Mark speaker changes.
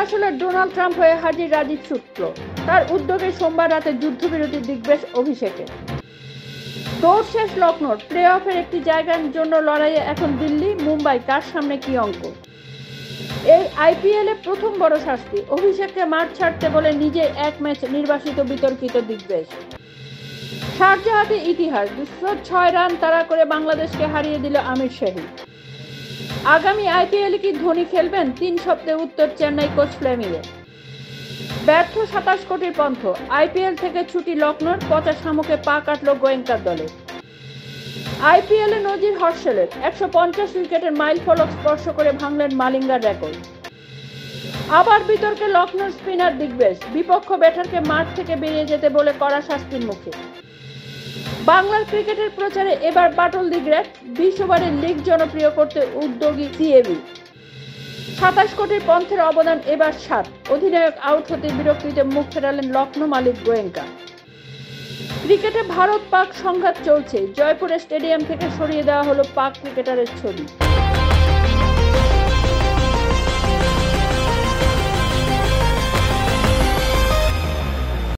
Speaker 1: আসলে Donald Trump হয়ে হাজির রাজীব সূত্র। তার উদ্যোগে সোমবার রাতে যুদ্ধবিরতি দিগ্বেশ অভিষেকে। দৌড় শেষ লখনৌর, প্লে অফের একটি জায়গার জন্য লড়াইয়ে এখন দিল্লি মুম্বাই, কার সামনে কি অঙ্ক। এই আইপিএলে প্রথম বড় শাস্তি, অভিষেককে মাঠ ছাড়তে বলে নিজে এক ম্যাচ নির্বাসিত বিতর্কিত দিগ্বেশ। শারজাহাতে ইতিহাস, 206 রান তাড়া করে বাংলাদেশকে হারিয়ে দিল আমির শাহী। আগামী আইপিএলে কি ধোনি খেলবেন? 3 সপ্তাহে উত্তর চেন্নাই কোচ ফ্লেমিংয়ের। ব্যর্থ 27 কোটির পন্থ, আইপিএল থেকে ছুটি লখনৌর, পচা শামুকে পা কাটল গোয়েঙ্কার দলে। আইপিএলে নজির হর্ষেলের, 150 উইকেটের মাইল ফলক স্পর্শ করে ভাঙলেন মালিঙ্গার রেকর্ড। আবার বিতর্কে লখনৌর স্পিনার দিগ্বেশ, বিপক্ষ ব্যাটারকে মাঠ থেকে বেরিয়ে যেতে বলে কড়া শাস্তির মুখে। বাংলার ক্রিকেটের প্রচারে এবার বাটল দি গ্রেট, 20 ওভারের লিগ জনপ্রিয় করতে উদ্যোগী সিএবি। 27 কোটির পন্থের অবদান এবার 7, অধিনায়ক আউট হতে বিরক্তিতে মুখ ফেরালেন লখনৌ মালিক গোয়েঙ্কা। ক্রিকেটে ভারত পাক সংঘাত চলছে, জয়পুরে স্টেডিয়াম থেকে সরিয়ে দেওয়া হলো পাক ক্রিকেটারের ছবি।